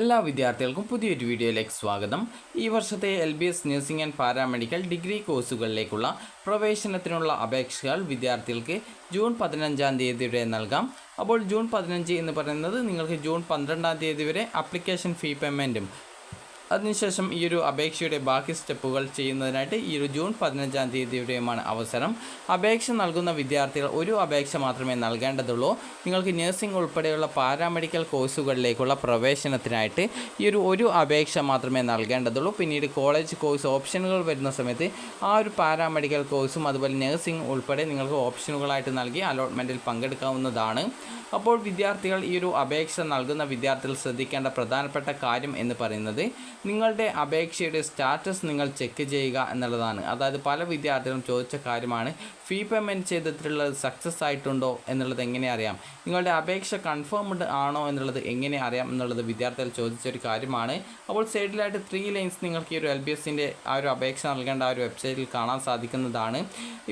എല്ലാ വിദ്യാർത്ഥികൾക്കും പുതിയൊരു വീഡിയോയിലേക്ക് സ്വാഗതം. ഈ വർഷത്തെ LBS nursing and paramedical degree കോഴ്സുകളിലേക്കുള്ള പ്രവേശനത്തിനുള്ള അപേക്ഷകൾ വിദ്യാർത്ഥികൾക്ക് ജൂൺ 15-ാം തീയതി വരെ നൽകാം. അപ്പോൾ ജൂൺ 15 എന്ന് പറയുന്നത് നിങ്ങൾക്ക് ജൂൺ 12-ാം തീയതി വരെ ആപ്ലിക്കേഷൻ ഫീ പേയ്മെൻറ്റും അതിനുശേഷം ഈ ഒരു അപേക്ഷയുടെ ബാക്കി സ്റ്റെപ്പുകൾ ചെയ്യുന്നതിനായിട്ട് ഈ ഒരു ജൂൺ 15-ാം തീയതി വരെയുമാണ് അവസരം. അപേക്ഷ നൽകുന്ന വിദ്യാർത്ഥികൾ ഒരു അപേക്ഷ മാത്രമേ നൽകേണ്ടതുള്ളൂ. നിങ്ങൾക്ക് നഴ്സിംഗ് ഉൾപ്പെടെയുള്ള പാരാമെഡിക്കൽ കോഴ്സുകളിലേക്കുള്ള പ്രവേശനത്തിനായിട്ട് ഈ ഒരു അപേക്ഷ മാത്രമേ നൽകേണ്ടതുള്ളൂ. പിന്നീട് കോളേജ് കോഴ്സ് ഓപ്ഷനുകൾ വരുന്ന സമയത്ത് ആ ഒരു പാരാമെഡിക്കൽ കോഴ്സും അതുപോലെ നഴ്സിംഗ് ഉൾപ്പെടെ നിങ്ങൾക്ക് ഓപ്ഷനുകളായിട്ട് നൽകി അലോട്ട്മെൻറ്റിൽ പങ്കെടുക്കാവുന്നതാണ്. അപ്പോൾ വിദ്യാർത്ഥികൾ ഈ ഒരു അപേക്ഷ നൽകുന്ന വിദ്യാർത്ഥികൾ ശ്രദ്ധിക്കേണ്ട പ്രധാനപ്പെട്ട കാര്യം എന്ന് പറയുന്നത് നിങ്ങളുടെ അപേക്ഷയുടെ സ്റ്റാറ്റസ് നിങ്ങൾ ചെക്ക് ചെയ്യുക എന്നുള്ളതാണ്. അതായത് പല വിദ്യാർത്ഥികളും ചോദിച്ച കാര്യമാണ്, ഫീ പേയ്മെൻറ്റ് ചെയ്തിട്ടുള്ളത് സക്സസ് ആയിട്ടുണ്ടോ എന്നുള്ളത് എങ്ങനെ അറിയാം, നിങ്ങളുടെ അപേക്ഷ കൺഫേംഡ് ആണോ എന്നുള്ളത് എങ്ങനെ അറിയാം എന്നുള്ളത് വിദ്യാർത്ഥികൾ ചോദിച്ചൊരു കാര്യമാണ്. അപ്പോൾ സൈഡിലായിട്ട് 3 ലൈൻസ് നിങ്ങൾക്ക് ഈ ഒരു LBSൻ്റെ ആ ഒരു അപേക്ഷ നൽകേണ്ട ആ ഒരു വെബ്സൈറ്റിൽ കാണാൻ സാധിക്കുന്നതാണ്.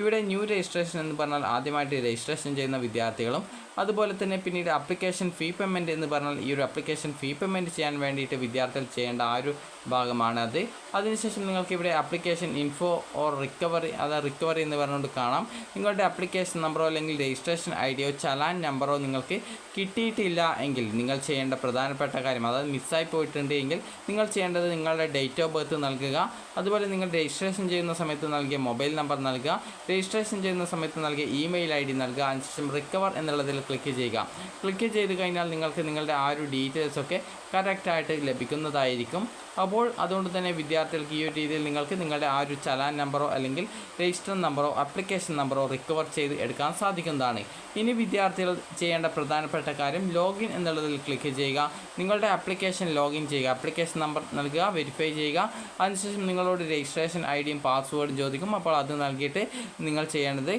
ഇവിടെ ന്യൂ രജിസ്ട്രേഷൻ എന്ന് പറഞ്ഞാൽ ആദ്യമായിട്ട് രജിസ്ട്രേഷൻ ചെയ്യുന്ന വിദ്യാർത്ഥികളും അതുപോലെ തന്നെ പിന്നീട് ആപ്ലിക്കേഷൻ ഫീ പേയ്മെൻറ്റ് എന്ന് പറഞ്ഞാൽ ഈ ഒരു ആപ്ലിക്കേഷൻ ഫീ പേയ്മെൻറ്റ് ചെയ്യാൻ വേണ്ടിയിട്ട് വിദ്യാർത്ഥികൾ ചെയ്യേണ്ട ആ ഒരു ഭാഗമാണത്. അതിനുശേഷം നിങ്ങൾക്ക് ഇവിടെ ആപ്ലിക്കേഷൻ ഇൻഫോ ഓർ റിക്കവറി, അതായത് റിക്കവറി എന്ന് പറഞ്ഞുകൊണ്ട് കാണാം. നിങ്ങളുടെ ആപ്ലിക്കേഷൻ നമ്പറോ അല്ലെങ്കിൽ രജിസ്ട്രേഷൻ ഐഡിയോ ചലാൻ നമ്പറോ നിങ്ങൾക്ക് കിട്ടിയിട്ടില്ല എങ്കിൽ നിങ്ങൾ ചെയ്യേണ്ട പ്രധാനപ്പെട്ട കാര്യം, അതായത് മിസ്സായി പോയിട്ടുണ്ട് എങ്കിൽ നിങ്ങൾ ചെയ്യേണ്ടത് നിങ്ങളുടെ ഡേറ്റ് ഓഫ് ബർത്ത് നൽകുക, അതുപോലെ നിങ്ങൾ രജിസ്ട്രേഷൻ ചെയ്യുന്ന സമയത്ത് നൽകിയ മൊബൈൽ നമ്പർ നൽകുക, രജിസ്ട്രേഷൻ ചെയ്യുന്ന സമയത്ത് നൽകിയ ഇമെയിൽ ID നൽകുക. അതിനുശേഷം റിക്കവർ എന്നുള്ളതിൽ ക്ലിക്ക് ചെയ്യുക. ക്ലിക്ക് ചെയ്ത് കഴിഞ്ഞാൽ നിങ്ങൾക്ക് നിങ്ങളുടെ ആ ഒരു ഡീറ്റെയിൽസൊക്കെ കറക്റ്റായിട്ട് ലഭിക്കുന്നതായിരിക്കും. അപ്പോൾ അതുകൊണ്ട് തന്നെ വിദ്യാർത്ഥികൾക്ക് ഈ ഒരു രീതിയിൽ നിങ്ങൾക്ക് നിങ്ങളുടെ ആ ഒരു ചലാൻ നമ്പറോ അല്ലെങ്കിൽ രജിസ്റ്റർ നമ്പറോ ആപ്ലിക്കേഷൻ നമ്പറോ റിക്കവർ ചെയ്ത് എടുക്കാൻ സാധിക്കുന്നതാണ്. ഇനി വിദ്യാർത്ഥികൾ ചെയ്യേണ്ട പ്രധാനപ്പെട്ട കാര്യം ലോഗിൻ എന്നുള്ളതിൽ ക്ലിക്ക് ചെയ്യുക. നിങ്ങളുടെ ആപ്ലിക്കേഷൻ ലോഗിൻ ചെയ്യുക, ആപ്ലിക്കേഷൻ നമ്പർ നൽകുക, വെരിഫൈ ചെയ്യുക. അതിനുശേഷം നിങ്ങളോട് രജിസ്ട്രേഷൻ IDയും പാസ്വേഡും ചോദിക്കും. അപ്പോൾ അത് നൽകിയിട്ട് നിങ്ങൾ ചെയ്യേണ്ടത്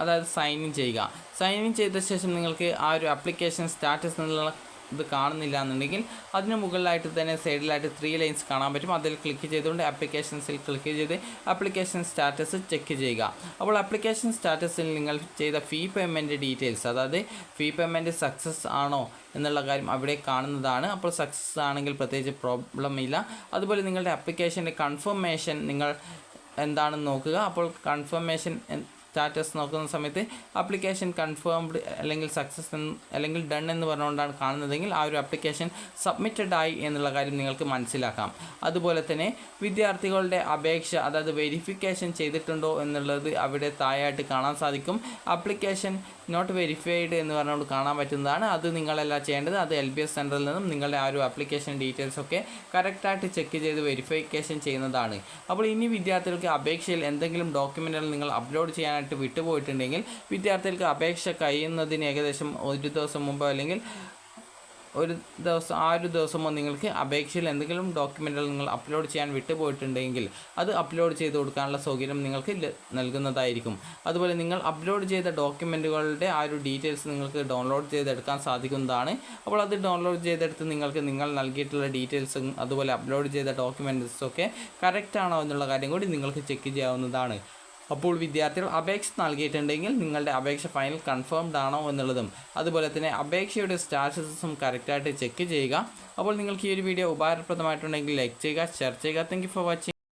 അതായത് സൈൻ ഇൻ ചെയ്യുക. സൈൻ ഇൻ ചെയ്ത ശേഷം നിങ്ങൾക്ക് ആ ഒരു ആപ്ലിക്കേഷൻ സ്റ്റാറ്റസ് എന്നുള്ള ഇത് കാണുന്നില്ല എന്നുണ്ടെങ്കിൽ അതിന് മുകളിലായിട്ട് തന്നെ സൈഡിലായിട്ട് 3 ലൈൻസ് കാണാൻ പറ്റും. അതിൽ ക്ലിക്ക് ചെയ്തുകൊണ്ട് ആപ്ലിക്കേഷൻസിൽ ക്ലിക്ക് ചെയ്ത് ആപ്ലിക്കേഷൻ സ്റ്റാറ്റസ് ചെക്ക് ചെയ്യുക. അപ്പോൾ ആപ്ലിക്കേഷൻ സ്റ്റാറ്റസിൽ നിങ്ങൾ ചെയ്ത ഫീ പേയ്മെൻറ്റ് ഡീറ്റെയിൽസ്, അതായത് ഫീ പേയ്മെൻറ്റ് സക്സസ് ആണോ എന്നുള്ള കാര്യം അവിടെ കാണുന്നതാണ്. അപ്പോൾ സക്സസ് ആണെങ്കിൽ പ്രത്യേകിച്ച് പ്രോബ്ലം ഇല്ല. അതുപോലെ നിങ്ങളുടെ ആപ്ലിക്കേഷൻ്റെ കൺഫർമേഷൻ നിങ്ങൾ എന്താണെന്ന് നോക്കുക. അപ്പോൾ കൺഫർമേഷൻ സ്റ്റാറ്റസ് നോക്കുന്ന സമയത്ത് ആപ്ലിക്കേഷൻ കൺഫേംഡ് അല്ലെങ്കിൽ സക്സസ് അല്ലെങ്കിൽ ഡൺ എന്ന് പറഞ്ഞുകൊണ്ടാണ് കാണുന്നതെങ്കിൽ ആ ഒരു ആപ്ലിക്കേഷൻ സബ്മിറ്റഡ് ആയി എന്നുള്ള കാര്യം നിങ്ങൾക്ക് മനസ്സിലാക്കാം. അതുപോലെ തന്നെ വിദ്യാർത്ഥികളുടെ അപേക്ഷ, അതായത് വെരിഫിക്കേഷൻ ചെയ്തിട്ടുണ്ടോ എന്നുള്ളത് അവിടെ താഴെയായിട്ട് കാണാൻ സാധിക്കും. ആപ്ലിക്കേഷൻ നോട്ട് വെരിഫൈഡ് എന്ന് പറഞ്ഞുകൊണ്ട് കാണാൻ പറ്റുന്നതാണ്. അത് നിങ്ങളല്ല ചെയ്യേണ്ടത്, അത് LBS സെൻറ്ററിൽ നിന്നും നിങ്ങളുടെ ആ ഒരു ആപ്ലിക്കേഷൻ ഡീറ്റെയിൽസൊക്കെ കറക്റ്റായിട്ട് ചെക്ക് ചെയ്ത് വെരിഫിക്കേഷൻ ചെയ്യുന്നതാണ്. അപ്പോൾ ഇനി വിദ്യാർത്ഥികൾക്ക് അപേക്ഷയിൽ എന്തെങ്കിലും ഡോക്യുമെൻറ്റുകൾ നിങ്ങൾ അപ്ലോഡ് ചെയ്യാനായിട്ട് വിട്ടുപോയിട്ടുണ്ടെങ്കിൽ വിദ്യാർത്ഥികൾക്ക് അപേക്ഷ കഴിയുന്നതിന് ഏകദേശം ഒരു ദിവസം മുമ്പോ അല്ലെങ്കിൽ ഒരു ദിവസമോ നിങ്ങൾക്ക് അപേക്ഷയിൽ എന്തെങ്കിലും ഡോക്യുമെൻറ്റുകൾ നിങ്ങൾ അപ്ലോഡ് ചെയ്യാൻ വിട്ടുപോയിട്ടുണ്ടെങ്കിൽ അത് അപ്ലോഡ് ചെയ്ത് കൊടുക്കാനുള്ള സൗകര്യം നിങ്ങൾക്ക് നൽകുന്നതായിരിക്കും. അതുപോലെ നിങ്ങൾ അപ്ലോഡ് ചെയ്ത ഡോക്യുമെൻറ്റുകളുടെ ആ ഒരു ഡീറ്റെയിൽസ് നിങ്ങൾക്ക് ഡൗൺലോഡ് ചെയ്തെടുക്കാൻ സാധിക്കുന്നതാണ്. അപ്പോൾ അത് ഡൗൺലോഡ് ചെയ്തെടുത്ത് നിങ്ങൾ നൽകിയിട്ടുള്ള ഡീറ്റെയിൽസും അതുപോലെ അപ്ലോഡ് ചെയ്ത ഡോക്യുമെൻറ്റ്സൊക്കെ കറക്റ്റ് ആണോ എന്നുള്ള കാര്യം കൂടി നിങ്ങൾക്ക് ചെക്ക് ചെയ്യാവുന്നതാണ്. അപ്പോൾ വിദ്യാർത്ഥികൾ അപേക്ഷ നൽകിയിട്ടുണ്ടെങ്കിൽ നിങ്ങളുടെ അപേക്ഷ ഫൈനൽ കൺഫേംഡ് ആണോ എന്നുള്ളതും അതുപോലെ തന്നെ അപേക്ഷയുടെ സ്റ്റാറ്റസും കറക്റ്റായിട്ട് ചെക്ക് ചെയ്യുക. അപ്പോൾ നിങ്ങൾക്ക് ഈ ഒരു വീഡിയോ ഉപകാരപ്രദമായിട്ടുണ്ടെങ്കിൽ ലൈക്ക് ചെയ്യുക, ഷെയർ ചെയ്യുക. Thank you for watching.